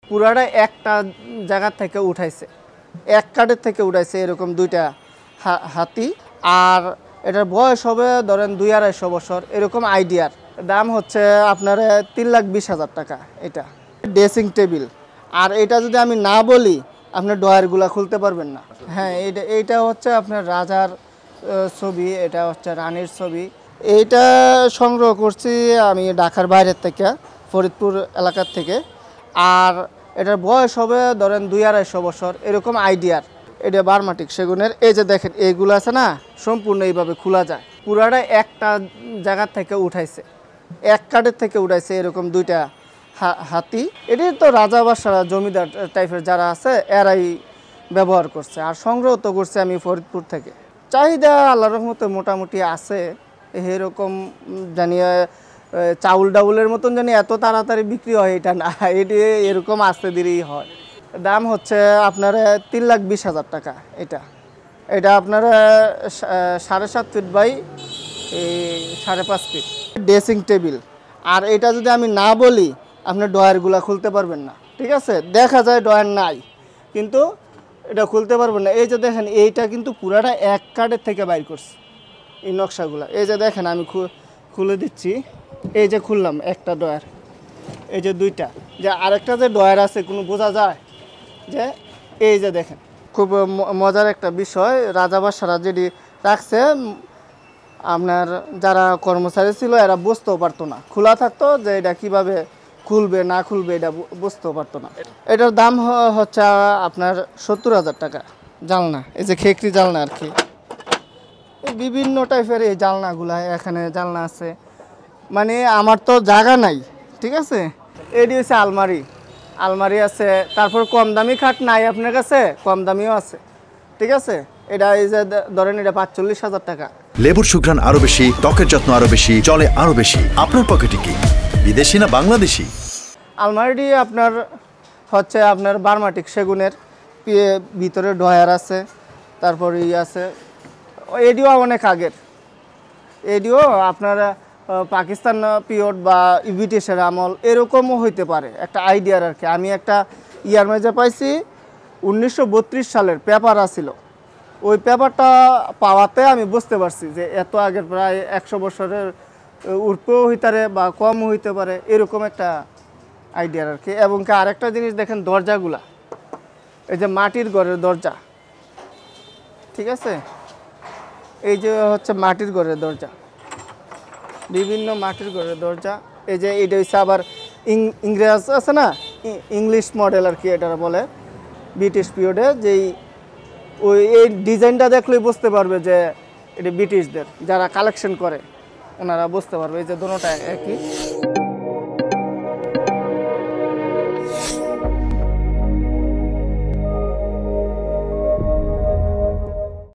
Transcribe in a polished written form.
পুরাটা একটা জায়গা থেকে উঠাইছে, এক কাঠের থেকে উঠাইছে এরকম দুইটা হাতি। আর এটার বয়স হবে ধরেন 2-250 বছর এরকম আইডিয়ার। দাম হচ্ছে আপনার 3,20,000 টাকা। এটা ড্রেসিং টেবিল। আর এটা যদি আমি না বলি আপনার ডয়ারগুলা খুলতে পারবেন না। হ্যাঁ, এইটা হচ্ছে আপনার রাজার ছবি, এটা হচ্ছে রানীর ছবি। এইটা সংগ্রহ করছি আমি ঢাকার বাইরের থেকে, ফরিদপুর এলাকার থেকে। আর এটার বয়স হবে ধরেন 2-250 বছর এরকম আইডিয়ার। এটা বার্মাটিক সেগুনের। এই যে দেখেন এইগুলো আছে না, সম্পূর্ণ এইভাবে খোলা যায়। পুরাটা একটা জায়গা থেকে উঠাইছে, এক কাঠের থেকে উঠাইছে এরকম দুইটা হাতি। এটি তো রাজা বাদশারা জমিদার টাইপের যারা আছে এরাই ব্যবহার করছে। আর সংগ্রহ তো করছে আমি ফরিদপুর থেকে। চাহিদা আল্লাহর রহমতে মোটামুটি আছে। এরকম জানি চাউল ডাউলের মতন জানি এত তাড়াতাড়ি বিক্রি হয় এটা না, এটি এরকম আস্তে ধীরেই হয়। দাম হচ্ছে আপনার 3,20,000 টাকা। এটা আপনার 7.5 feet by 5.5 feet dressing table. আর এটা যদি আমি না বলি আপনার ডয়ারগুলা খুলতে পারবেন না। ঠিক আছে, দেখা যায় ডয়ার নাই কিন্তু এটা খুলতে পারবেন না। এই যে দেখেন এইটা কিন্তু পুরাটা এক কাঠের থেকে বাইর করছে এই নকশাগুলা। এই যে দেখেন আমি খুলে দিচ্ছি। এই যে খুললাম একটা ডয়ার, এই যে দুইটা, যে আরেকটা যে ডয়ার আছে কোনো বোঝা যায় যে এই যে দেখেন। খুব মজার একটা বিষয়, রাজা বাদশারা যেটি রাখছে আপনার যারা কর্মচারী ছিল এরা বুঝতেও পারতো না, খোলা থাকতো যে এটা কিভাবে খুলবে না খুলবে এটা বুঝতেও পারতো না। এটার দাম হচ্ছে আপনার 70,000 টাকা। জানলা, এই যে খেকরি জানলা আর কি, বিভিন্ন টাইপের এই জানলাগুলা। এখানে জানলা আছে, মানে আমার তো জায়গা নাই। ঠিক আছে, এটি হচ্ছে আলমারি আছে। তারপর কম দামি খাট নাই আপনার কাছে, কম দামিও আছে। ঠিক আছে, এটা এই যে ধরেন এটা 45,000 টাকা। লেবুর সুঘ্রাণ আরো বেশি, ত্বকের যত্ন আরো বেশি, চলে আরো বেশি। আপনার পকেটে কি বিদেশি না বাংলাদেশি? আলমারিটি আপনার হচ্ছে আপনার বার্মাটিক সেগুনের, ভিতরে ডয়ার আছে, তারপর আছে। এডিও অনেক আগের, এডিও আপনার পাকিস্তান পিরিয়ড বা ব্রিটিশের আমল এরকমও হইতে পারে, একটা আইডিয়ার আর কি। আমি একটা ইয়ার মেজে পাইছি 1932 সালের পেপার আছিল। ওই পেপারটা পাওয়াতে আমি বুঝতে পারছি যে এত আগের, প্রায় 100 বছরের উর্পেও হইতে পারে বা কমও হইতে পারে, এরকম একটা আইডিয়ার আর কি। এবং কি আরেকটা জিনিস দেখেন, দরজাগুলা এই যে মাটির ঘরের দরজা। ঠিক আছে, এই যে হচ্ছে মাটির ঘরের দরজা, বিভিন্ন মাটির ঘরের দরজা। এই যে এটা হচ্ছে আবার ইংরেজ আছে না, ইংলিশ মডেল আর কি এটা বলে, ব্রিটিশ পিরিয়ডে। যেই ওই এই ডিজাইনটা দেখলেই বুঝতে পারবে যে এটা ব্রিটিশদের, যারা কালেকশন করে ওনারা বুঝতে পারবে। এই যে দুটোটা একই।